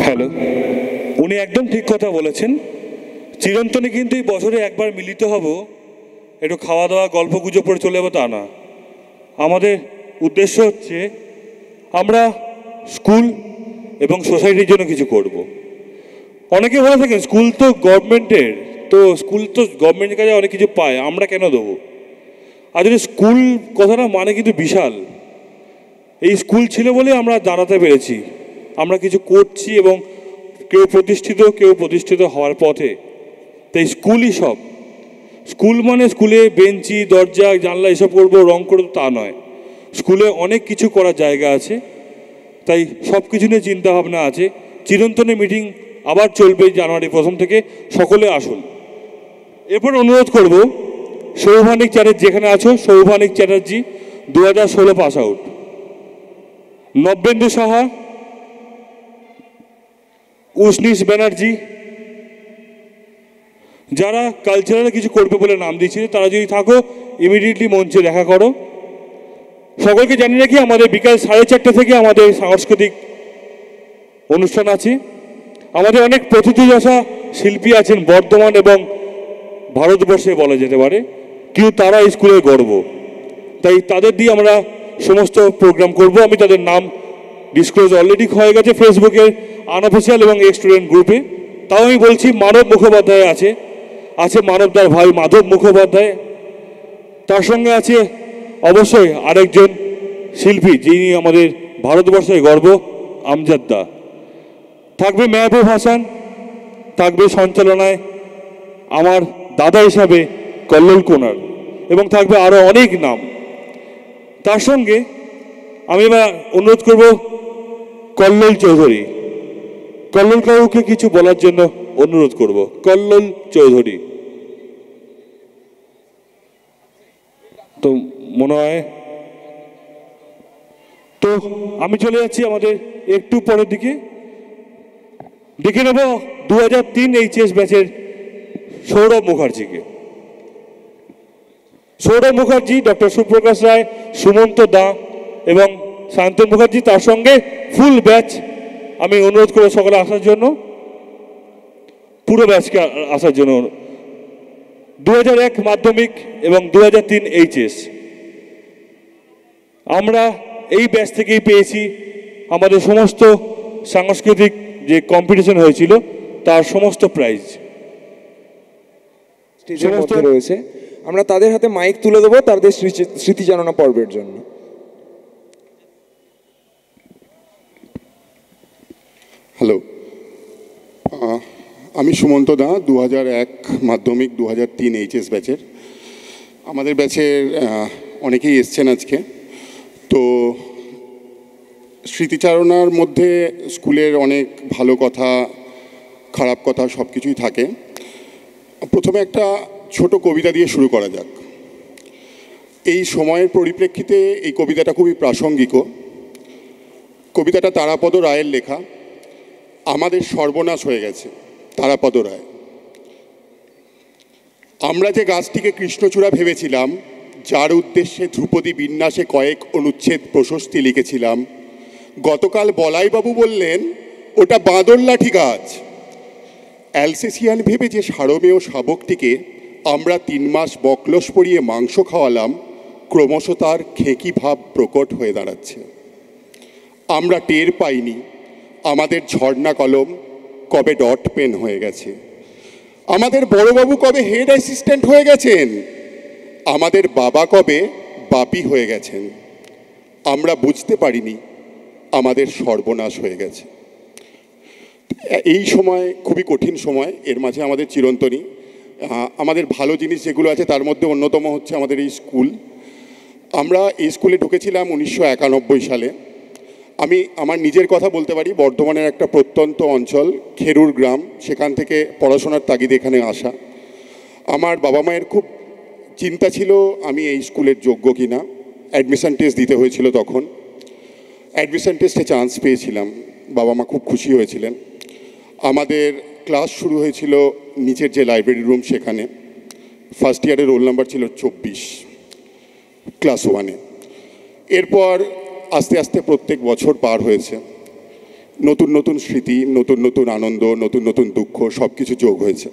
Hello, উনি একদম ঠিক কথা বলেছেন। চিরন্তনে কিন্তু এই বছরে একবার মিলিত হব, একটু খাওয়া দাওয়া গল্প গুজব করে চলে যাবো তা না। আমাদের উদ্দেশ্য হচ্ছে আমরা স্কুল এবং সোসাইটির জন্য কিছু করব। অনেকে বলে থাকেন স্কুল তো গভর্নমেন্টের, তো স্কুল তো গভর্নমেন্টের কাছে অনেক কিছু পায়, আমরা কেন দেবো? আর যদি স্কুল কথাটা মানে কিন্তু বিশাল। এই স্কুল ছিল বলে আমরা দাঁড়াতে পেরেছি, আমরা কিছু করছি এবং কেউ প্রতিষ্ঠিত হওয়ার পথে। তাই স্কুলই সব। স্কুল মানে স্কুলে বেঞ্চি দরজা জানলা এসব করবো, রং করবো তা নয়। স্কুলে অনেক কিছু করার জায়গা আছে, তাই সব কিছু নিয়ে চিন্তাভাবনা আছে। চিরন্তনের মিটিং আবার চলবে জানুয়ারি 1 থেকে, সকলে আসুন। এরপর অনুরোধ করব সৌভানিক চ্যাটার্জি, যেখানে আছো সৌভানিক চ্যাটার্জি 2016 পাস আউট, নব্যেন্দু সাহা, উষ্ণিস ব্যানার্জি, যারা কালচারালে কিছু করবে বলে নাম দিয়েছিল তারা যদি থাকো ইমিডিয়েটলি মঞ্চে দেখা করো। সকলকে জানিয়ে রাখি আমাদের বিকাল 4:30 থেকে আমাদের সাংস্কৃতিক অনুষ্ঠান আছে। আমাদের অনেক প্রতিভাশা শিল্পী আছেন বর্ধমান এবং ভারতবর্ষে বলা যেতে পারে, কিন্তু তারা স্কুলের গর্ব। তাই তাদের দিয়ে আমরা সমস্ত প্রোগ্রাম করব। আমি তাদের নাম ডিসক্লোজ অলরেডি হয়ে গেছে ফেসবুকের আনঅফিসিয়াল এবং এক্স স্টুডেন্ট গ্রুপে। তাও আমি বলছি মানব মুখোপাধ্যায় আছে মানবদার ভাই মাধব মুখোপাধ্যায়, তার সঙ্গে আছে অবশ্যই আরেকজন শিল্পী যিনি আমাদের ভারতবর্ষের গর্ব, আমজাদ দা। থাকবে মেহবুব হাসান, থাকবে সঞ্চালনায় আমার দাদা হিসাবে কল্লোল কোনার, এবং থাকবে আরও অনেক নাম। তার সঙ্গে আমি এবার অনুরোধ করব কল্লোল চৌধুরী, কল্লোল কাকুকে কিছু বলার জন্য অনুরোধ করব। কল্লোল চৌধুরী তো মনে হয় তো আমি চলে যাচ্ছি আমাদের একটু পরের দিকে। ডেকে নেব 2003 এইচএস ব্যাচের সৌরভ মুখার্জিকে। সৌরভ মুখার্জি, ডক্টর সুপ্রকাশ রায়, সুমন্ত দা এবং শান্তন মুখার্জি, তার সঙ্গে ফুল ব্যাচ। আমি অনুরোধ করব সকলে আসার জন্য, পুরো ব্যাচকে আসার জন্য। 2001 মাধ্যমিক এবং 2003 এইচএস আমরা এই ব্যাচ থেকেই পেয়েছি আমাদের সমস্ত সাংস্কৃতিক যে কম্পিটিশন হয়েছিল তার সমস্ত প্রাইজ রয়েছে। আমরা তাদের হাতে মাইক তুলে দেবো তাদের স্মৃতিচারণা পর্বের জন্য। হ্যালো, আমি সুমন্ত দা, 2001 মাধ্যমিক 2003 এইচএস ব্যাচের। আমাদের ব্যাচের অনেকেই এসছেন আজকে। তো স্মৃতিচারণার মধ্যে স্কুলের অনেক ভালো কথা খারাপ কথা সব কিছুই থাকে। প্রথমে একটা ছোট কবিতা দিয়ে শুরু করা যাক। এই সময়ের পরিপ্রেক্ষিতে এই কবিতাটা খুবই প্রাসঙ্গিক। কবিতাটা তারাপদ রায়ের লেখা। আমাদের সর্বনাশ হয়ে গেছে। তারাপদ রায়। আমরা যে গাছটিকে কৃষ্ণচূড়া ভেবেছিলাম, যার উদ্দেশ্যে ধ্রুপদী বিন্যাসে কয়েক অনুচ্ছেদ প্রশস্তি লিখেছিলাম, গতকাল বলাইবাবু বললেন ওটা বাঁদর লাঠি গাছ। অ্যালসেসিয়ান ভেবে যে সারমেয় শাবকটিকে আমরা 3 মাস বকলস পরিয়ে মাংস খাওয়ালাম, ক্রমশ তার খেঁকি ভাব প্রকট হয়ে দাঁড়াচ্ছে। আমরা টের পাইনি আমাদের ঝর্ণা কলম কবে ডট পেন হয়ে গেছে, আমাদের বড়বাবু কবে হেড অ্যাসিস্ট্যান্ট হয়ে গেছেন, আমাদের বাবা কবে বাপি হয়ে গেছেন। আমরা বুঝতে পারিনি আমাদের সর্বনাশ হয়ে গেছে। এই সময় খুবই কঠিন সময়। এর মাঝে আমাদের চিরন্তনী আমাদের ভালো জিনিস যেগুলো আছে তার মধ্যে অন্যতম হচ্ছে আমাদের এই স্কুল। আমরা এই স্কুলে ঢুকেছিলাম 1991 সালে। আমি আমার নিজের কথা বলতে পারি, বর্ধমানের একটা প্রত্যন্ত অঞ্চল খেরুর গ্রাম, সেখান থেকে পড়াশোনার তাগিদে এখানে আসা। আমার বাবা মায়ের খুব চিন্তা ছিল আমি এই স্কুলের যোগ্য কিনা। অ্যাডমিশন টেস্ট দিতে হয়েছিল তখন। অ্যাডমিশন টেস্টে চান্স পেয়েছিলাম, বাবা মা খুব খুশি হয়েছিলেন। আমাদের ক্লাস শুরু হয়েছিল নিচের যে লাইব্রেরি রুম সেখানে। ফার্স্ট ইয়ারের রোল নাম্বার ছিল 24 ক্লাস 1-এ। এরপর আস্তে আস্তে প্রত্যেক বছর পার হয়েছে। নতুন নতুন স্মৃতি, নতুন নতুন আনন্দ, নতুন নতুন দুঃখ সব কিছু যোগ হয়েছে।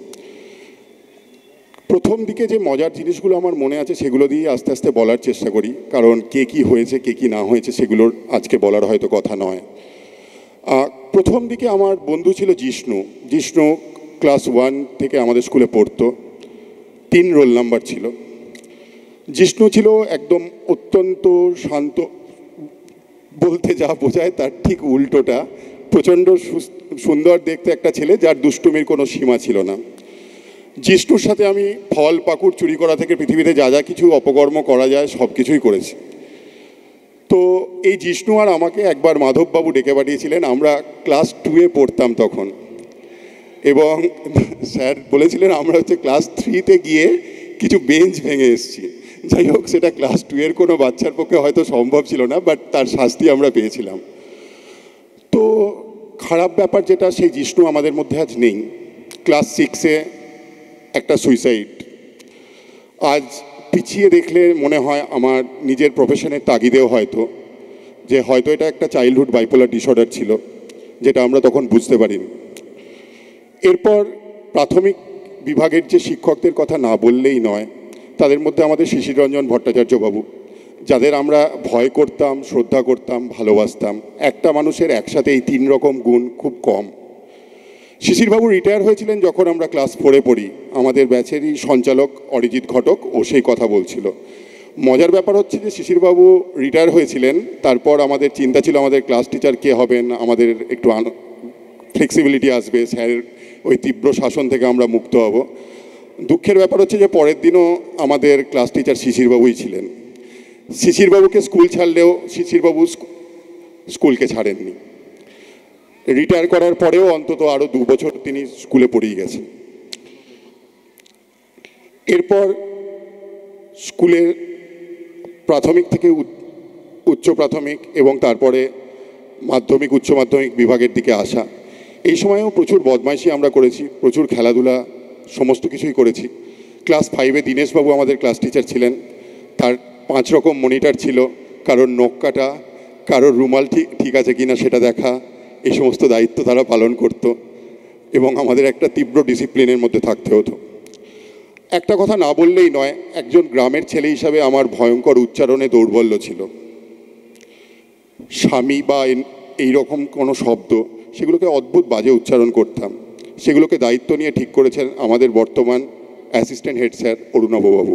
প্রথম দিকে যে মজার জিনিসগুলো আমার মনে আছে সেগুলো দিয়ে আস্তে আস্তে বলার চেষ্টা করি, কারণ কে কী হয়েছে কে কী না হয়েছে সেগুলোর আজকে বলার হয়তো কথা নয়। প্রথম দিকে আমার বন্ধু ছিল জিষ্ণু। জিষ্ণু ক্লাস 1 থেকে আমাদের স্কুলে পড়তো, 3 রোল নাম্বার ছিল। জিষ্ণু ছিল একদম অত্যন্ত শান্ত, বলতে যা বোঝায় তার ঠিক উল্টোটা। প্রচণ্ড সুন্দর দেখতে একটা ছেলে, যার দুষ্টুমির কোনো সীমা ছিল না। জিষ্ণুর সাথে আমি ফল পাকুড় চুরি করা থেকে পৃথিবীতে যা যা কিছু অপকর্ম করা যায় সব কিছুই করেছি। তো এই জিষ্ণু আর আমাকে একবার মাধববাবু ডেকে পাঠিয়েছিলেন। আমরা ক্লাস 2-এ পড়তাম তখন, এবং স্যার বলেছিলেন আমরা হচ্ছে ক্লাস 3-তে গিয়ে কিছু বেঞ্চ ভেঙে এসেছি। যাই হোক, সেটা ক্লাস 2-এর কোনো বাচ্চার পক্ষে হয়তো সম্ভব ছিল না, বাট তার শাস্তি আমরা পেয়েছিলাম। তো খারাপ ব্যাপার যেটা, সেই জিষ্ণু আমাদের মধ্যে আজ নেই। ক্লাস 6-এ একটা সুইসাইড। আজ পিছিয়ে দেখলে মনে হয় আমার নিজের প্রফেশনের তাগিদেও হয়তো এটা একটা চাইল্ডহুড বাইপোলার ডিসঅর্ডার ছিল, যেটা আমরা তখন বুঝতে পারিনি। এরপর প্রাথমিক বিভাগের যে শিক্ষকদের কথা না বললেই নয়, তাদের মধ্যে আমাদের শিশির রঞ্জন ভট্টাচার্য বাবু, যাদের আমরা ভয় করতাম, শ্রদ্ধা করতাম, ভালোবাসতাম। একটা মানুষের একসাথে এই 3 রকম গুণ খুব কম। শিশিরবাবু রিটায়ার হয়েছিলেন যখন আমরা ক্লাস 4-এ পড়ি। আমাদের ব্যাচেরই সঞ্চালক অরিজিৎ ঘটক ও সেই কথা বলছিল। মজার ব্যাপার হচ্ছে যে শিশিরবাবু রিটায়ার হয়েছিলেন, তারপর আমাদের চিন্তা ছিল আমাদের ক্লাস টিচার কে হবেন, আমাদের একটু ফ্লেক্সিবিলিটি আসবে, স্যারের ওই তীব্র শাসন থেকে আমরা মুক্ত হব। দুঃখের ব্যাপার হচ্ছে যে পরের দিনও আমাদের ক্লাস টিচার শিশিরবাবুই ছিলেন। শিশিরবাবুকে স্কুল ছাড়লেও শিশিরবাবু স্কুলকে ছাড়েননি। রিটায়ার করার পরেও অন্তত আরও 2 বছর তিনি স্কুলে পড়িয়ে গেছেন। এরপর স্কুলের প্রাথমিক থেকে উচ্চ প্রাথমিক এবং তারপরে মাধ্যমিক উচ্চ মাধ্যমিক বিভাগের দিকে আসা। এই সময়েও প্রচুর বদমাইশি আমরা করেছি, প্রচুর খেলাধুলা, সমস্ত কিছুই করেছি। ক্লাস 5-এ দীনেশবাবু আমাদের ক্লাস টিচার ছিলেন। তার 5 রকম মনিটর ছিল, কারোর নখ কাটা, কারোর রুমাল ঠিক আছে কিনা সেটা দেখা, এই সমস্ত দায়িত্ব তারা পালন করত, এবং আমাদের একটা তীব্র ডিসিপ্লিনের মধ্যে থাকতে হতো। একটা কথা না বললেই নয়, একজন গ্রামের ছেলে হিসাবে আমার ভয়ঙ্কর উচ্চারণে দৌর্বল্য ছিল। স্বামী বা এই রকম কোনো শব্দ, সেগুলোকে অদ্ভুত বাজে উচ্চারণ করতাম। সেগুলোকে দায়িত্ব নিয়ে ঠিক করেছেন আমাদের বর্তমান অ্যাসিস্ট্যান্ট হেড স্যার অরুণাববাবু।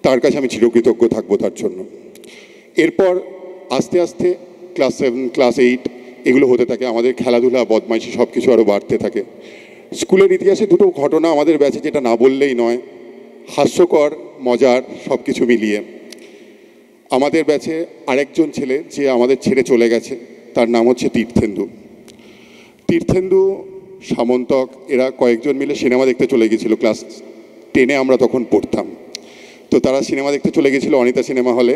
তার কাছে আমি চিরকৃতজ্ঞ থাকবো তার জন্য। এরপর আস্তে আস্তে ক্লাস 7, ক্লাস 8 এগুলো হতে থাকে। আমাদের খেলাধুলা, বদমাইশি সব কিছু আরও বাড়তে থাকে। স্কুলের ইতিহাসে 2টো ঘটনা আমাদের ব্যাচে, যেটা না বললেই নয়, হাস্যকর, মজার সব কিছু মিলিয়ে। আমাদের ব্যাচে আরেকজন ছেলে যে আমাদের ছেড়ে চলে গেছে, তার নাম হচ্ছে তীর্থেন্দু। তীর্থেন্দু, সামন্তক, এরা কয়েকজন মিলে সিনেমা দেখতে চলে গিয়েছিল। ক্লাস 10-এ আমরা তখন পড়তাম। তো তারা সিনেমা দেখতে চলে গিয়েছিল অনিতা সিনেমা হলে।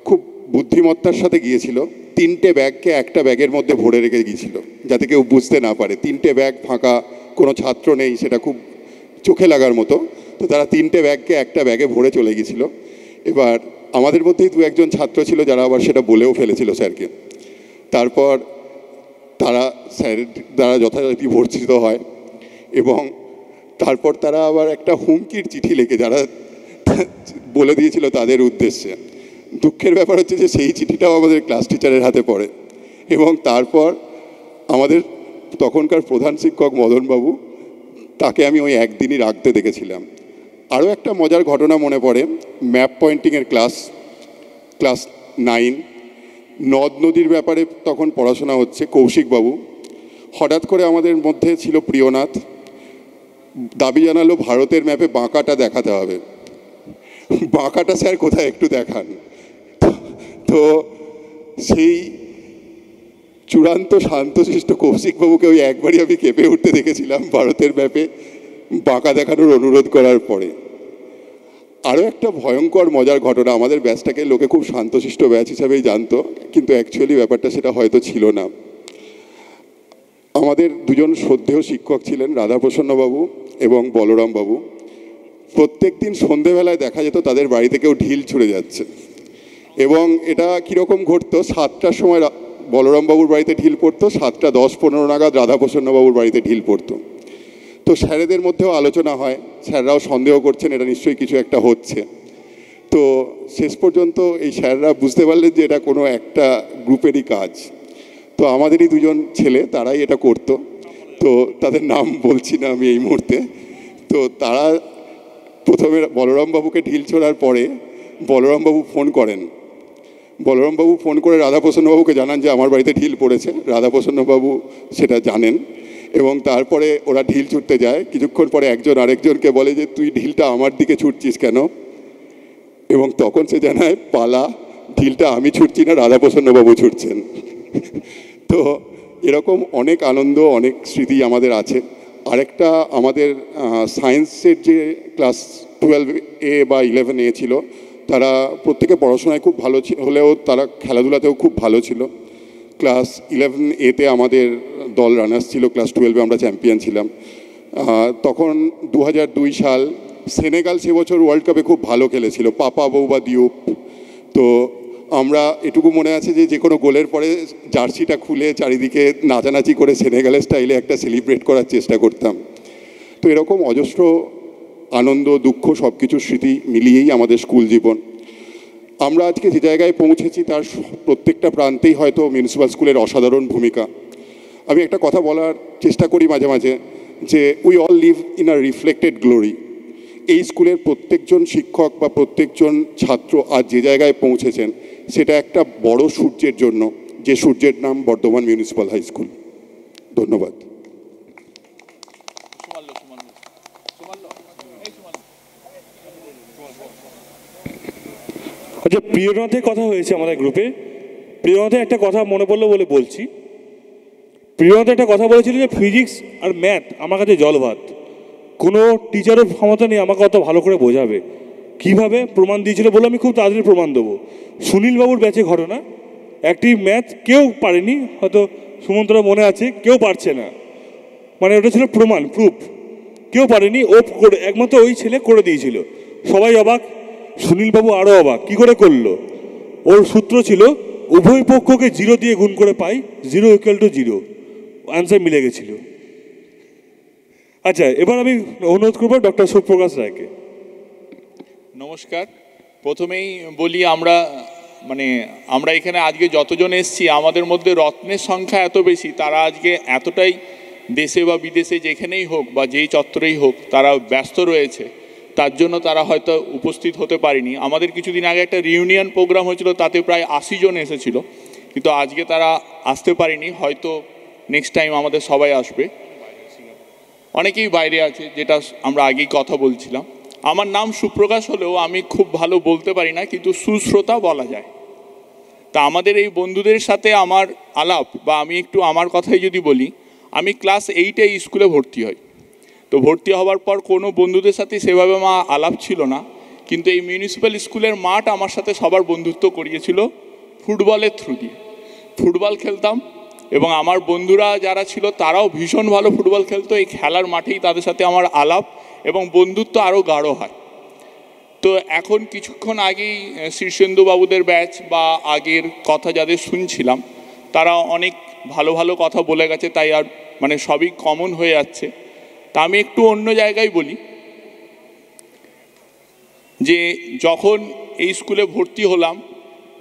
খুব বুদ্ধিমত্তার সাথে গিয়েছিল। 3টে ব্যাগকে একটা ব্যাগের মধ্যে ভরে রেখে গিয়েছিল, যাতে কেউ বুঝতে না পারে। 3টে ব্যাগ ফাঁকা, কোনো ছাত্র নেই, সেটা খুব চোখে লাগার মতো। তো তারা 3টে ব্যাগকে একটা ব্যাগে ভরে চলে গিয়েছিল। এবার আমাদের মধ্যেই 2-1জন ছাত্র ছিল যারা আবার সেটা বলেও ফেলেছিল স্যারকে। তারপর তারা স্যারের দ্বারা যথাযথ ভর্তিত হয়, এবং তারপর তারা আবার একটা হুমকির চিঠি লিখে যারা বলে দিয়েছিল তাদের উদ্দেশ্যে। দুঃখের ব্যাপার হচ্ছে যে সেই চিঠিটাও আমাদের ক্লাস টিচারের হাতে পড়ে, এবং তারপর আমাদের তখনকার প্রধান শিক্ষক মদনবাবু, তাকে আমি ওই একদিনই রাখতে দেখেছিলাম। আরও একটা মজার ঘটনা মনে পড়ে। ম্যাপ পয়েন্টিংয়ের ক্লাস 9, নদ নদীর ব্যাপারে তখন পড়াশোনা হচ্ছে। কৌশিকবাবু হঠাৎ করে, আমাদের মধ্যে ছিল প্রিয়নাথ, দাবি জানালো ভারতের ম্যাপে বাঁকাটা দেখাতে হবে। বাঁকাটা স্যার কোথায় একটু দেখান। তো সেই চূড়ান্ত শান্তশিষ্ট কৌশিকবাবুকে ওই একবারই আমি কেঁপে উঠতে দেখেছিলাম ভারতের ম্যাপে বাঁকা দেখানোর অনুরোধ করার পরে। আরও একটা ভয়ঙ্কর মজার ঘটনা, আমাদের ব্যাচটাকে লোকে খুব শান্তশিষ্ট ব্যাচ হিসাবেই জানতো, কিন্তু অ্যাকচুয়ালি ব্যাপারটা সেটা হয়তো ছিল না। আমাদের 2জন শ্রদ্ধেয় শিক্ষক ছিলেন, রাধাপ্রসন্নবাবু এবং বলরামবাবু। প্রত্যেক দিন সন্ধেবেলায় দেখা যেত তাদের বাড়িতে কেউ ঢিল ছুঁড়ে যাচ্ছে, এবং এটা কীরকম ঘটতো, 7টার সময় বলরামবাবুর বাড়িতে ঢিল পড়তো, 7:10-15 নাগাদ রাধাপ্রসন্নবাবুর বাড়িতে ঢিল পড়তো। তো স্যারেদের মধ্যেও আলোচনা হয়, স্যাররাও সন্দেহ করছেন এটা নিশ্চয়ই কিছু একটা হচ্ছে। তো শেষ পর্যন্ত এই স্যাররা বুঝতে পারলেন যে এটা কোনো একটা গ্রুপেরই কাজ। তো আমাদেরই দুজন ছেলে তারাই এটা করতো, তো তাদের নাম বলছি না আমি এই মুহূর্তে। তো তারা প্রথমে বলরামবাবুকে ঢিল ছোড়ার পরে বলরামবাবু ফোন করেন। বলরামবাবু ফোন করে রাধাপ্রসন্নবাবুকে জানান যে আমার বাড়িতে ঢিল পড়েছে। রাধাপ্রসন্নবাবু সেটা জানেন এবং তারপরে ওরা ঢিল ছুটতে যায়। কিছুক্ষণ পরে একজন আরেকজনকে বলে যে তুই ঢিলটা আমার দিকে ছুটছিস কেন, এবং তখন সে জানায় পালা, ঢিলটা আমি ছুটছি না, রাধাপ্রসন্নবাবু ছুটছেন। তো এরকম অনেক আনন্দ, অনেক স্মৃতি আমাদের আছে। আরেকটা আমাদের সায়েন্সের যে ক্লাস 12A বা 11A ছিল, তারা প্রত্যেকে পড়াশোনায় খুব ভালো হলেও তারা খেলাধুলাতেও খুব ভালো ছিল। ক্লাস 11A-তে আমাদের দল রানার্স ছিল, ক্লাস 12-এ আমরা চ্যাম্পিয়ন ছিলাম। তখন 2002 সাল, সেনেগাল সে বছর ওয়ার্ল্ড কাপে খুব ভালো খেলেছিল, পাপা বৌবা দিউপ। তো আমরা এটুকু মনে আছে যে কোনো গোলের পরে জার্সিটা খুলে চারিদিকে নাচানাচি করে সেনেগালের স্টাইলে একটা সেলিব্রেট করার চেষ্টা করতাম। তো এরকম অজস্র আনন্দ দুঃখ সব কিছুর স্মৃতি মিলিয়েই আমাদের স্কুল জীবন। আমরা আজকে যে জায়গায় পৌঁছেছি তার প্রত্যেকটা প্রান্তেই হয়তো মিউনিসিপ্যাল স্কুলের অসাধারণ ভূমিকা। আমি একটা কথা বলার চেষ্টা করি মাঝে মাঝে যে we all live in a reflected glory. এই স্কুলের প্রত্যেকজন শিক্ষক বা প্রত্যেকজন ছাত্র আজ যে জায়গায় পৌঁছেছেন সেটা একটা বড় সূর্যের জন্য, যে সূর্যের নাম বর্ধমান মিউনিসিপ্যাল হাই স্কুল। ধন্যবাদ। আচ্ছা, প্রিয়নাথের কথা হয়েছে আমাদের গ্রুপে। প্রিয়নাথের একটা কথা মনে পড়লো বলে বলছি। প্রিয়নাথ একটা কথা বলেছিল যে ফিজিক্স আর ম্যাথ আমার কাছে জল ভাত, কোনো টিচারের ক্ষমতা নেই আমাকে অত ভালো করে বোঝাবে। কিভাবে প্রমাণ দিয়েছিল বলে আমি খুব তাড়াতাড়ি প্রমাণ দেবো। সুনীলবাবুর ব্যাচে ঘটনা, একটি ম্যাথ কেউ পারেনি, হয়তো সুমন্তরা মনে আছে, কেউ পারছে না, মানে ওটা ছিল প্রমাণ, প্রুফ, কেউ পারেনি, ও করে একমাত্র ওই ছেলে করে দিয়েছিল। সবাই অবাক, সুনীলবাবু আরও অবাক, কী করে করলো? ওর সূত্র ছিল উভয় পক্ষকে 0 দিয়ে গুণ করে পাই, 0 = 0, আনসার মিলে গেছিল। আচ্ছা, এবার আমি অনুরোধ করবো ডক্টর সুপ্রকাশ রায়কে। নমস্কার। প্রথমেই বলি আমরা এখানে আজকে যতজন এসেছি আমাদের মধ্যে রত্নের সংখ্যা এত বেশি, তারা আজকে এতটাই দেশে বা বিদেশে যেখানেই হোক বা যেই চত্বরেই হোক তারা ব্যস্ত রয়েছে, তার জন্য তারা হয়তো উপস্থিত হতে পারেনি। আমাদের কিছুদিন আগে একটা রিউনিয়ন প্রোগ্রাম হয়েছিল, তাতে প্রায় 80 জন এসেছিল, কিন্তু আজকে তারা আসতে পারেনি। হয়তো নেক্সট টাইম আমাদের সবাই আসবে। অনেকেই বাইরে আছে, যেটা আমরা আগেই কথা বলছিলাম। আমার নাম সুপ্রকাশ হলেও আমি খুব ভালো বলতে পারি না, কিন্তু সুশ্রোতা বলা যায়। তা আমাদের এই বন্ধুদের সাথে আমার আলাপ, বা আমি একটু আমার কথাই যদি বলি, আমি ক্লাস 8-এ স্কুলে ভর্তি হই। তো ভর্তি হওয়ার পর কোনো বন্ধুদের সাথে সেভাবে আমার আলাপ ছিল না, কিন্তু এই মিউনিসিপ্যাল স্কুলের মাঠ আমার সাথে সবার বন্ধুত্ব করিয়েছিল ফুটবলের থ্রু দিয়ে। ফুটবল খেলতাম এবং আমার বন্ধুরা যারা ছিল তারাও ভীষণ ভালো ফুটবল খেলতো। এই খেলার মাঠেই তাদের সাথে আমার আলাপ এবং বন্ধুত্ব আরও গাঢ় হয়। তো এখন কিছুক্ষণ আগেই শীর্ষেন্দু বাবুদের ব্যাচ বা আগের কথা যাদের শুনছিলাম তারা অনেক ভালো ভালো কথা বলে গেছে, তাই আর সবই কমন হয়ে যাচ্ছে। তা আমি একটু অন্য জায়গায় বলি যে যখন এই স্কুলে ভর্তি হলাম,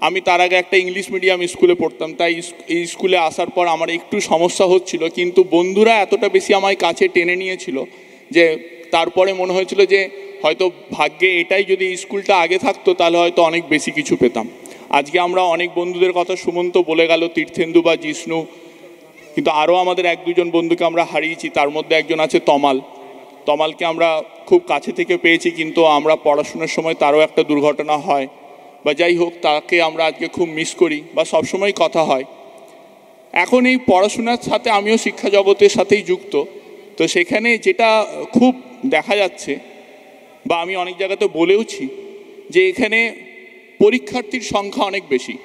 আমি তার আগে একটা ইংলিশ মিডিয়াম স্কুলে পড়তাম, তাই এই স্কুলে আসার পর আমার একটু সমস্যা হচ্ছিল, কিন্তু বন্ধুরা এতটা বেশি আমায় কাছে টেনে নিয়েছিল যে তারপরে মনে হয়েছিল যে হয়তো ভাগ্যে এটাই, যদি এই স্কুলটা আগে থাকতো তাহলে হয়তো অনেক বেশি কিছু পেতাম। আজকে আমরা অনেক বন্ধুদের কথা সুমন্ত বলে গেল, তীর্থেন্দু বা জিষ্ণু, কিন্তু আরও আমাদের 1-2 জন বন্ধুকে আমরা হারিয়েছি। তার মধ্যে একজন আছে তমাল। তমালকে আমরা খুব কাছে থেকে পেয়েছি, কিন্তু আমরা পড়াশোনার সময় তারও একটা দুর্ঘটনা হয়, বা যাই হোক, তাকে আমরা আজকে খুব মিস করি, বা সবসময় কথা হয়। এখন এই পড়াশোনার সাথে আমিও শিক্ষা জগতের সাথেই যুক্ত, তো সেখানে যেটা খুব দেখা যাচ্ছে, বা আমি অনেক জায়গাতে বলেওছি, যে এখানে পরীক্ষার্থীর সংখ্যা অনেক বেশি।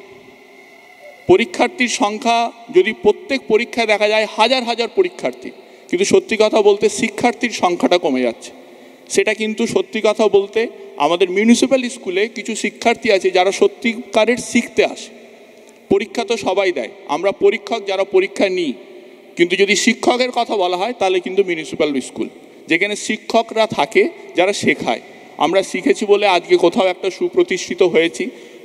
পরীক্ষার্থীর সংখ্যা যদি প্রত্যেক পরীক্ষায় দেখা যায় হাজার হাজার পরীক্ষার্থী, কিন্তু সত্যি কথা বলতে শিক্ষার্থীর সংখ্যাটা কমে যাচ্ছে। সেটা কিন্তু সত্যি কথা বলতে আমাদের মিউনিসিপ্যাল স্কুলে কিছু শিক্ষার্থী আছে যারা সত্যিকারের শিখতে আসে, পরীক্ষা তো সবাই দেয়, আমরা পরীক্ষক যারা পরীক্ষা নিই, কিন্তু যদি শিক্ষকের কথা বলা হয় তাহলে কিন্তু মিউনিসিপ্যাল স্কুল, যেখানে শিক্ষকরা থাকে যারা শেখায়। আমরা শিখেছি বলে আজকে কোথাও একটা সুপ্রতিষ্ঠিত হয়েছি,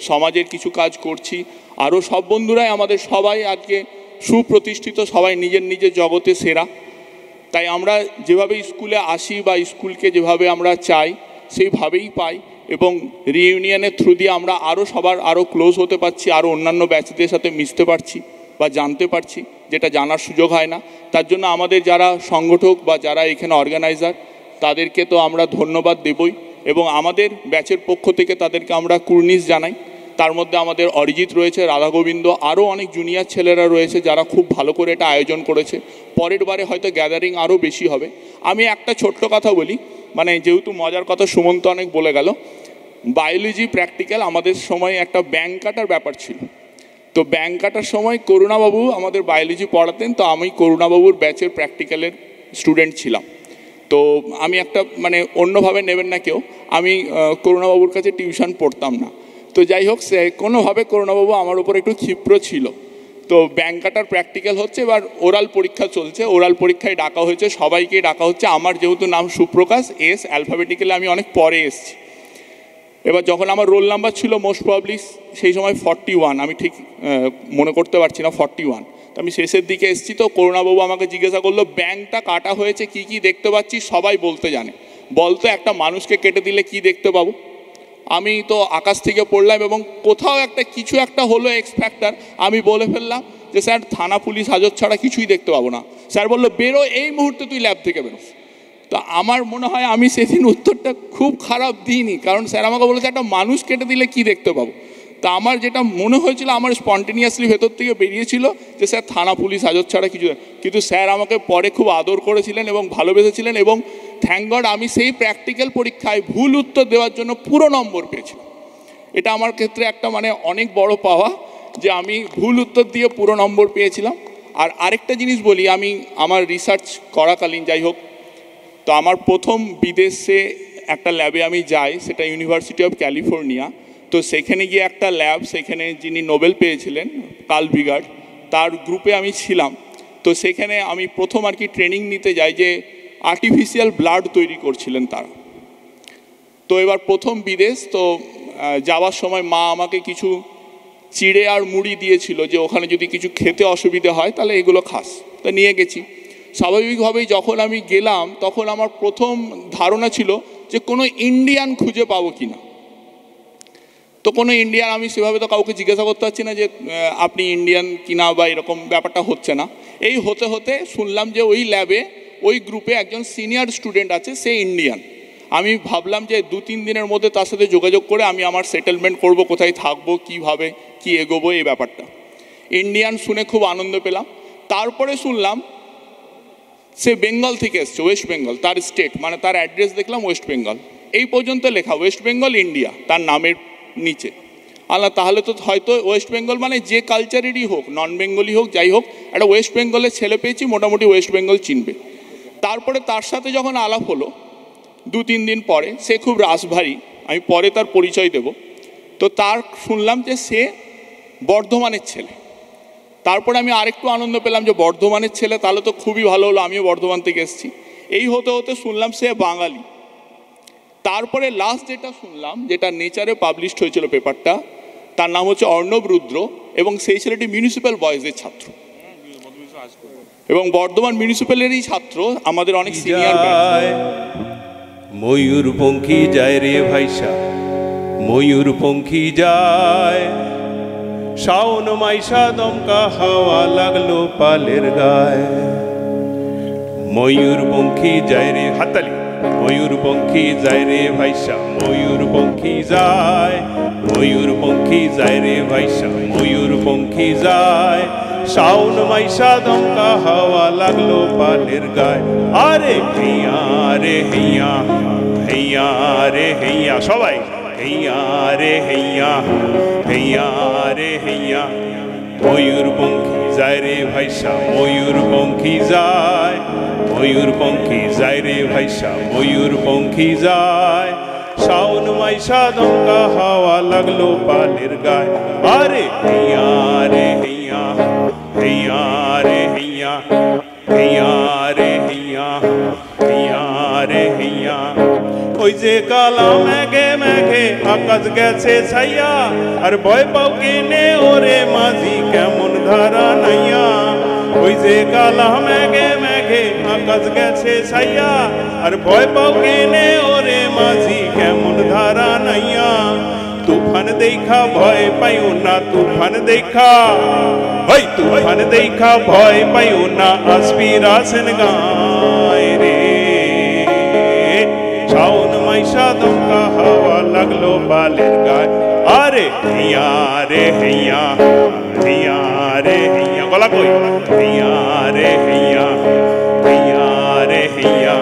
সমাজের কিছু কাজ করছি, আরও সব বন্ধুরাই আমাদের সবাই আজকে সুপ্রতিষ্ঠিত, সবাই নিজের নিজের জগতে সেরা। তাই আমরা যেভাবে স্কুলে আসি বা স্কুলকে যেভাবে আমরা চাই সেইভাবেই পাই, এবং রিইউনিয়নের থ্রু দিয়ে আমরা আরও ক্লোজ হতে পারছি, আরও অন্যান্য ব্যাচদের সাথে মিশতে পারছি বা জানতে পারছি, যেটা জানার সুযোগ হয় না। তার জন্য আমাদের যারা সংগঠক বা যারা এখানে অর্গানাইজার তাদেরকে তো আমরা ধন্যবাদ দেবই, এবং আমাদের ব্যাচের পক্ষ থেকে তাদেরকে আমরা কুর্নিশ জানাই। তার মধ্যে আমাদের অরিজিৎ রয়েছে, রাধা গোবিন্দ, আরও অনেক জুনিয়র ছেলেরা রয়েছে যারা খুব ভালো করে এটা আয়োজন করেছে। পরের বারে হয়তো গ্যাদারিং আরও বেশি হবে। আমি একটা ছোট্ট কথা বলি, মানে যেহেতু মজার কথা সুমন্ত অনেক বলে গেল, বায়োলজি প্র্যাকটিক্যাল আমাদের সময় একটা ব্যাংক কাটার ব্যাপার ছিল। তো ব্যাংক কাটার সময় করুণাবাবু আমাদের বায়োলজি পড়াতেন, তো আমি করুণাবাবুর ব্যাচের প্র্যাকটিক্যালের স্টুডেন্ট ছিলাম। তো আমি একটা মানে অন্যভাবে নেবেন না কেউ, আমি করুণাবাবুর কাছে টিউশন পড়তাম না। তো যাই হোক, সে কোনোভাবে করুণাবাবু আমার উপর একটু ক্ষিপ্র ছিল। তো ব্যাংক কাটার প্র্যাকটিক্যাল হচ্ছে, এবার ওরাল পরীক্ষা চলছে, ওরাল পরীক্ষায় ডাকা হয়েছে, সবাইকেই ডাকা হচ্ছে। আমার যেহেতু নাম সুপ্রকাশ, এস অ্যালফাবেটিক্যালি আমি অনেক পরে এসেছি। এবার যখন আমার রোল নাম্বার ছিল মোস্ট প্রবলি সেই সময় 41, আমি ঠিক মনে করতে পারছি না, 41। তো আমি শেষের দিকে এসেছি, তো করুণাবাবু আমাকে জিজ্ঞাসা করলো ব্যাংকটা কাটা হয়েছে, কি কি দেখতে পাচ্ছি? সবাই বলতে জানে, বলতো একটা মানুষকে কেটে দিলে কি দেখতে পাবো? আমি তো আকাশ থেকে পড়লাম এবং কোথাও একটা কিছু একটা হলো এক্স ফ্যাক্টর, আমি বলে ফেললাম যে স্যার থানা পুলিশ হাজত ছাড়া কিছুই দেখতে পাবো না। স্যার বললো বেরো, এই মুহূর্তে তুই ল্যাব থেকে বেরো। তো আমার মনে হয় আমি সেদিন উত্তরটা খুব খারাপ দিইনি, কারণ স্যার আমাকে বলেছে একটা মানুষ কেটে দিলে কি দেখতে পাবো। তা আমার যেটা মনে হয়েছিল, আমার স্পন্টেনিয়াসলি ভেতর থেকে বেরিয়েছিল যে স্যার থানা পুলিশ হাজত ছাড়া কিছু, কিন্তু স্যার আমাকে পরে খুব আদর করেছিলেন এবং ভালোবেসেছিলেন, এবং থ্যাংক গড আমি সেই প্র্যাকটিক্যাল পরীক্ষায় ভুল উত্তর দেওয়ার জন্য পুরো নম্বর পেয়েছিলাম। এটা আমার ক্ষেত্রে একটা মানে অনেক বড় পাওয়া, যে আমি ভুল উত্তর দিয়ে পুরো নম্বর পেয়েছিলাম। আর আরেকটা জিনিস বলি, আমি আমার রিসার্চ করাকালীন যাই হোক, তো আমার প্রথম বিদেশে একটা ল্যাবে আমি যাই, সেটা ইউনিভার্সিটি অফ ক্যালিফোর্নিয়া। তো সেখানে গিয়ে একটা ল্যাব, সেখানে যিনি নোবেল পেয়েছিলেন কার্ল ভিগার্ড, তার গ্রুপে আমি ছিলাম। তো সেখানে আমি প্রথম আর কি ট্রেনিং নিতে যাই, যে আর্টিফিশিয়াল ব্লাড তৈরি করছিলেন তারা। তো এবার প্রথম বিদেশ, তো যাওয়ার সময় মা আমাকে কিছু চিড়ে আর মুড়ি দিয়েছিল, যে ওখানে যদি কিছু খেতে অসুবিধে হয় তাহলে এগুলো খাস। তো নিয়ে গেছি। স্বাভাবিকভাবেই যখন আমি গেলাম তখন আমার প্রথম ধারণা ছিল যে কোনো ইন্ডিয়ান খুঁজে পাবো কি না। তো কোনো ইন্ডিয়ান আমি সেভাবে তো কাউকে জিজ্ঞাসা করতে পারছি না যে আপনি ইন্ডিয়ান কিনা, বা এরকম ব্যাপারটা হচ্ছে না। এই হতে হতে শুনলাম যে ওই ল্যাবে ওই গ্রুপে একজন সিনিয়র স্টুডেন্ট আছে, সে ইন্ডিয়ান। আমি ভাবলাম যে 2-3 দিনের মধ্যে তার সাথে যোগাযোগ করে আমি আমার সেটেলমেন্ট করব, কোথায় থাকবো, কীভাবে কি এগোবো, এই ব্যাপারটা। ইন্ডিয়ান শুনে খুব আনন্দ পেলাম। তারপরে শুনলাম সে বেঙ্গল থেকে এসছে, ওয়েস্ট বেঙ্গল তার স্টেট, মানে তার অ্যাড্রেস দেখলাম ওয়েস্ট বেঙ্গল। এই পর্যন্ত লেখা ওয়েস্ট বেঙ্গল ইন্ডিয়া তার নামের নিচে। আল্লাহ, তাহলে তো হয়তো ওয়েস্ট বেঙ্গল মানে যে কালচারেরই হোক, নন বেঙ্গলি হোক, যাই হোক, একটা ওয়েস্ট বেঙ্গলের ছেলে পেয়েছি, মোটামুটি ওয়েস্ট বেঙ্গল চিনবে। তারপরে তার সাথে যখন আলাপ হলো 2-3 দিন পরে, সে খুব রাসভারী, আমি পরে তার পরিচয় দেব। তো তার শুনলাম যে সে বর্ধমানের ছেলে। তারপরে আমি আরেকটু আনন্দ পেলাম যে বর্ধমানের ছেলে, তাহলে তো খুবই ভালো হলো, আমিও বর্ধমান থেকে এসেছি। এই হতে হতে শুনলাম সে বাঙালি। তারপরে লাস্ট যেটা শুনলাম, যেটা নেচারে পাবলিশড হয়েছিল পেপারটা, তার নাম হচ্ছে অর্ণব রুদ্র, এবং সেই ছেলেটি মিউনিসিপ্যাল বয়েজের ছাত্র এবং বর্ধমান মিউনিসিপ্যালেরই ছাত্র, আমাদের অনেক সিনিয়র। ময়ূরপঙ্খী যায় রে ভাইসা, ময়ূরপঙ্খী যায়, শাওন মাইশা দমকা হাওয়া লাগলো পালের গায়ে। ময়ূরপঙ্খী যায় রে, হাততালি। ময়ূরপঙ্খী যায় রে ভাইসা, ময়ূরপঙ্খী যায়, ময়ূরপঙ্খী যায় রে ভাইসা, ময়ূরপঙ্খী যায়, শাওন মাইশা দমকা হাওয়া লাগলো পালের গায়ে। আরে হেইয়া রে হেইয়া, হেইয়া রে হেইয়া, সবাই হেইয়া রে হেইয়া, হেইয়া রে হেইয়া। ময়ূরপঙ্খী যায় রে ভাইসা, ময়ূরপঙ্খী যায়, ময়ূরপঙ্খী যায় রে ভাইসা, ময়ূরপঙ্খী যায়, শাওন মাইশা দমকা হাওয়া লাগলো পালের গায়ে। আরে হেইয়া রে ওই যে কালা মেঘে মেঘে আকাশ গেছে ছাইয়া, আর ভয় পাও কেনে ওরে মাঝি কেমন ধারা নাইয়া। ওই যে কালা মেঘে মেঘে আকাশ গেছে ছাইয়া, আর ভয় পাও কেনে ওরে মাঝি কেমন ধারা নাইয়া। তুফান দেখা ভয় পাইও না, তুফান দেখা, ওই তুফান দেখা ভয় পাইও না, আসবির আসেন গায় রে। শাওন মাইশা দমকা হাওয়া লাগলো বালের গায়, আরে হিয়া রে হিয়া, হিয়া রে হিয়া, গলা কই, হিয়া রে হিয়া, হিয়া রে হিয়া।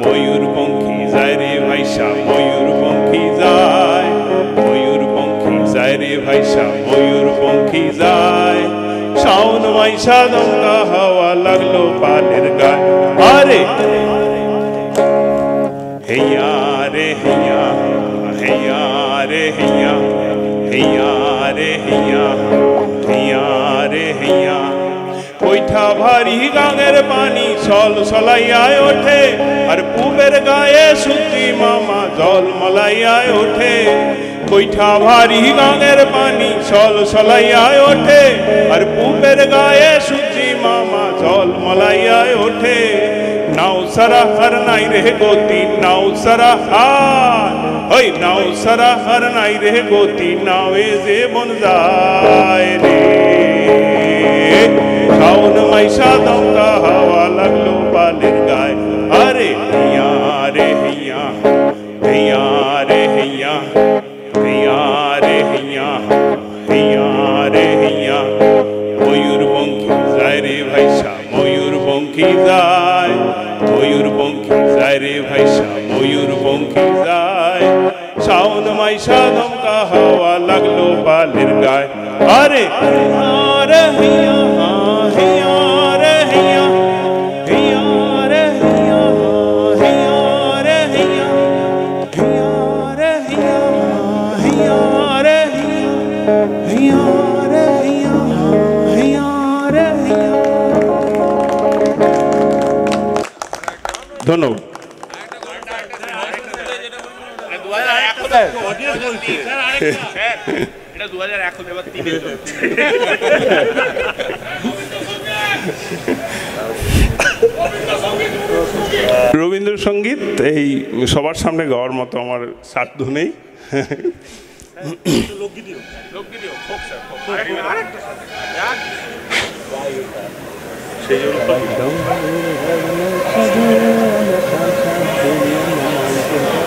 ময়ূরপঙ্খী যায় রে ভাইসা, ময়ূরপঙ্খী যায়, ময়ূরপঙ্খী যায় রে ভাইসা, ময়ূরপঙ্খী যায়। শাওন মাইশা দমকা হাওয়া লাগলো বালের গায়, আরে হিয়া রে হিয়া, হিয়া রে হিয়া, হিয়া রে হিয়া, হিয়া রে হিয়া। কইঠা ভারী গাঙের পানি সল সলাইয়ায় ওঠে, আর পুবের গায়ে সুতি মামা জল মলাইয়ায় ওঠে। কইঠা ভারী গাঙের পানি সল সলাইয়ায় ওঠে, আর পুবের গায়ে সুতি মামা জল মলাইয়ায় ওঠে। নাও সারা হার নাই রে গতি, নাও সারা হার, ওই নাও সারা হার নাই রে গতি, নাওয়ে যে বন যায় রে। শাওন মাইশা দমকা হাওয়া লাগলো বালের গায়, আরে হিয়া রে হিয়া, হিয়া রে হিয়া, হিয়া রে হিয়া, হিয়া রে হিয়া। ময়ূরপঙ্খী যায় রে ভাইসা, ময়ূরপঙ্খী যায়, ময়ূরপঙ্খী যায় রে ভাইসা, ময়ূরপঙ্খী যায়। শাওন মাইশা দমকা হাওয়া লাগলো বালের গায়, আরে আরে হিয়া, হিয়া রে হিয়া, হিয়া রে হিয়া, হিয়া রে হিয়া, হিয়া রে হিয়া, হিয়া রে হিয়া, হিয়া রে হিয়া, হিয়া রে হিয়া। ধন্যবাদ। রবীন্দ্রসঙ্গীত এই সবার সামনে গাওয়ার মতো আমার সাধ্য নেই।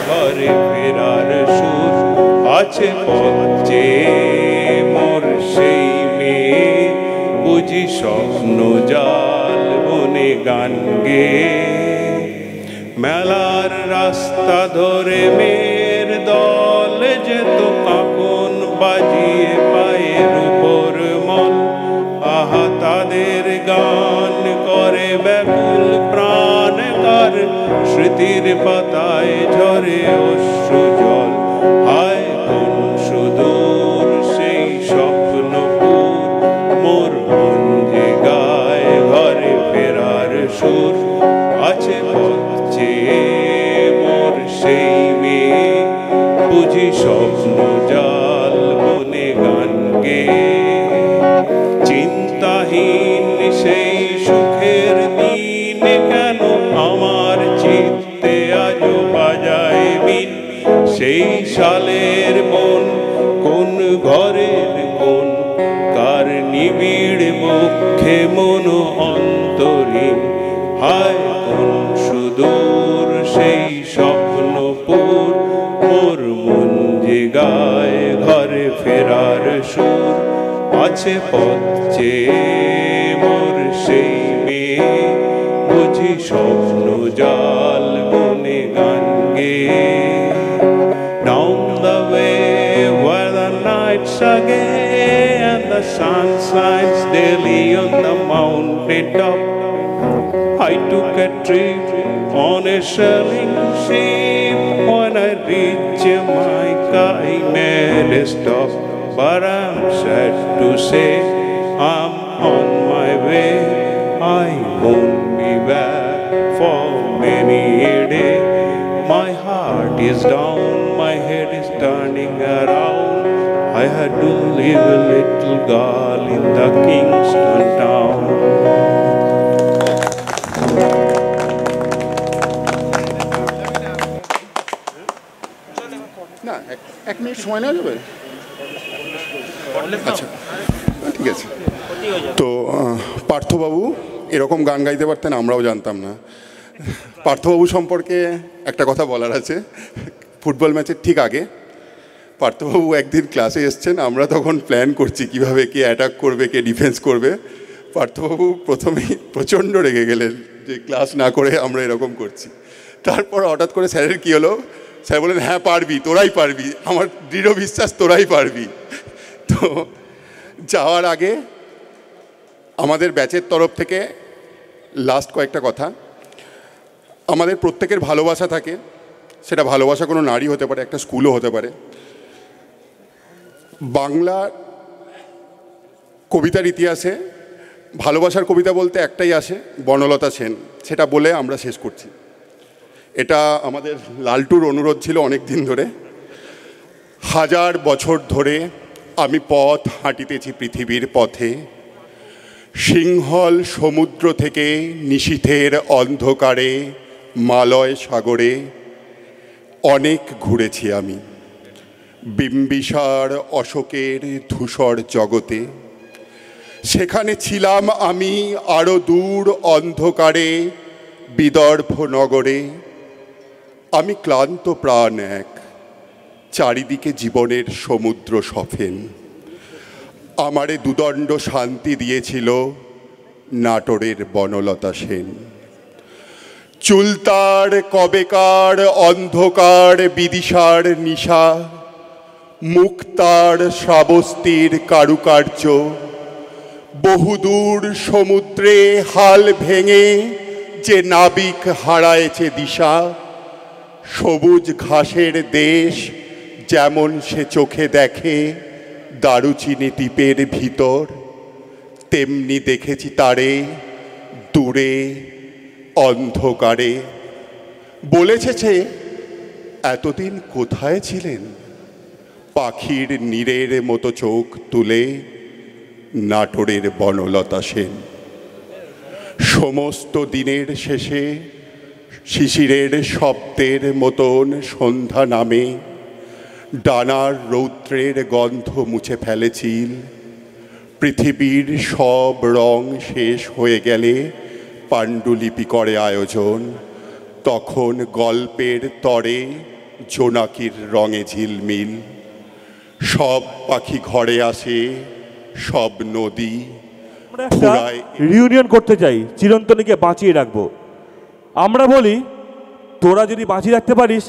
ঘরে ফেরার সুর আছে পথে মোর সেই মেয়ে, বুঝি স্বপ্ন জাল বনে গান গে। মেলার রাস্তা ধরে মেয়ের দল যেত কাকন বাজিয়ে পায়ের উপর মল, আহা তাদের গান করে ব্যাকুল প্রাণ কার, স্মৃতির পাতায় ঝরে অশ্রু জল। হায় কোন সুদূর সেই স্বপ্নপুর, মোর মন যে গায় ঘরে ফেরার সুর আছে পথে মোর সেই মেয়ে, বুঝি স্বপ্ন জাল বনে গান গে। চিন্তাহীন সেই সুখের দিন কেন আমার চিত্তে আজও বাজায় বিন, সেই সালের মন কোন ঘরের কোন, কার নিবিড় বক্ষে মন অন্তরীণ। হায় কোন সুদূর সেই স্বপ্নপুর, মোর মন যে গায় ঘরে ফেরার সুর আছে পথে মোর সেই মেয়ে, বুঝি স্বপ্ন জাল বনে গান গে। Down the way where the nights are gay and the sun shines daily on the mountain top, I took a trip on a sailing ship. When I reached Jamaica, I made a stop, but I'm sad to say I'm on my way. I won't be back for many a day. My heart is down, my head is turning around. I had to leave a little girl in the Kingston town. না এক minute সময় নেওয়া যাবে? আচ্ছা ঠিক আছে। তো পার্থবাবু এরকম গান গাইতে পারতেন, আমরাও জানতাম না। পার্থবাবু সম্পর্কে একটা কথা বলার আছে। ফুটবল ম্যাচের ঠিক আগে পার্থবাবু একদিন ক্লাসে এসছেন, আমরা তখন প্ল্যান করছি কিভাবে কে অ্যাটাক করবে, কে ডিফেন্স করবে। পার্থবাবু প্রথমেই প্রচণ্ড রেগে গেলেন যে ক্লাস না করে আমরা এরকম করছি। তারপর হঠাৎ করে স্যারের কী হলো, স্যার বলেন হ্যাঁ পারবি, তোরাই পারবি, আমার দৃঢ় বিশ্বাস তোরাই পারবি। তো যাওয়ার আগে আমাদের ব্যাচের তরফ থেকে লাস্ট কয়েকটা কথা। আমাদের প্রত্যেকের ভালোবাসা থাকে, সেটা ভালোবাসা কোনো নারী হতে পারে, একটা স্কুলও হতে পারে। বাংলা কবিতার ইতিহাসে ভালোবাসার কবিতা বলতে একটাই আসে, বনলতা সেন। সেটা বলে আমরা শেষ করছি। এটা আমাদের লালটুর অনুরোধ ছিল অনেক দিন ধরে। 1000 বছর ধরে আমি পথ হাঁটিতেছি পৃথিবীর পথে, সিংহল সমুদ্র থেকে নিশীথের অন্ধকারে মালয় সাগরে অনেক ঘুরেছি আমি, বিম্বিসার অশোকের ধূসর জগতে। সেখানে ছিলাম আমি আরও দূর অন্ধকারে বিদর্ভ নগরে। আমি ক্লান্ত প্রাণ এক, চারিদিকে জীবনের সমুদ্র সফেন। আমারে দুদণ্ড শান্তি দিয়েছিল নাটোরের বনলতা সেন। চুলতার কবেকার অন্ধকার বিদিশার নিশা, মুক্তার শ্রাবস্তির কারুকার্য, বহুদূর সমুদ্রে হাল ভেঙে যে নাবিক হারায়েছে দিশা। সবুজ ঘাসের দেশ যেমন সে চোখে দেখে দারুচিনি দ্বীপের ভিতর, তেমনি দেখেছি তারে দূরে অন্ধকারে। বলেছে সে এতদিন কোথায় ছিলেন, পাখির নীরের মতো চোখ তুলে নাটোরের বনলতা সেন। সমস্ত দিনের শেষে শিশিরের শব্দের মতন সন্ধ্যা নামে, ডানার রৌদ্রের গন্ধ মুছে ফেলেছিল। পৃথিবীর সব রং শেষ হয়ে গেলে পাণ্ডুলিপি করে আয়োজন, তখন গল্পের তরে জোনাকির রঙে ঝিলমিল। সব পাখি ঘরে আসে, সব নদী একটা রিউনিয়ন করতে চাই, চিরন্তনীকে বাঁচিয়ে রাখবো। আমরা বলি তোরা যদি বাঁচিয়ে রাখতে পারিস,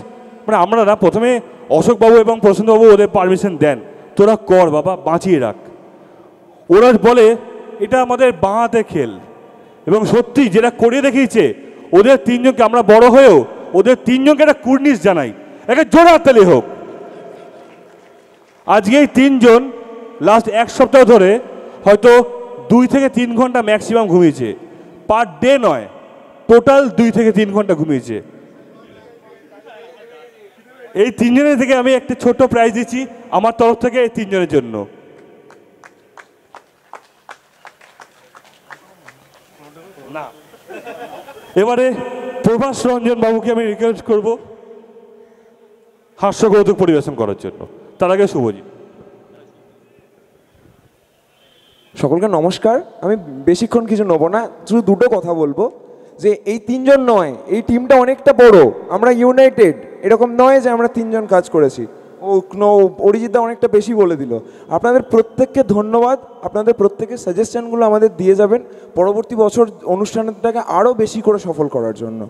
মানে আমরা না, প্রথমে অশোকবাবু এবং প্রসন্নবাবু ওদের পারমিশন দেন, তোরা কর বাবা, বাঁচিয়ে রাখ। ওরা বলে এটা আমাদের বাঁ হাতে খেল, এবং সত্যি যেটা করে দেখিয়েছে ওদের তিনজনকে, আমরা বড় হয়েও ওদের তিনজনকে একটা কুর্নিশ জানাই, একটা জোড়া হাততালি হোক। আজকে এই তিনজন লাস্ট এক সপ্তাহ ধরে হয়তো 2 থেকে 3 ঘন্টা ম্যাক্সিমাম ঘুমিয়েছে, পার ডে নয়, টোটাল 2 থেকে 3 ঘন্টা ঘুমিয়েছে। এই তিনজনের থেকে আমি একটা ছোট প্রাইজ দিচ্ছি আমার তরফ থেকে এই তিনজনের জন্য। না, এবারে প্রভাস রঞ্জন বাবুকে আমি রিকোয়েস্ট করব হাস্যকৌতুক পরিবেশন করার জন্য। তার আগে শুভজিৎ। সকলকে নমস্কার। আমি বেশিক্ষণ কিছু নেব না, শুধু দুটো কথা বলবো যে এই তিনজন নয়, এই টিমটা অনেকটা বড়, আমরা ইউনাইটেড। এরকম নয় যে আমরা তিনজন কাজ করেছি। অরিজিৎদা অনেকটা বেশি বলে দিল। আপনাদের প্রত্যেককে ধন্যবাদ, আপনাদের প্রত্যেকের সাজেশনগুলো আমাদের দিয়ে যাবেন পরবর্তী বছর অনুষ্ঠানটাকে আরও বেশি করে সফল করার জন্য।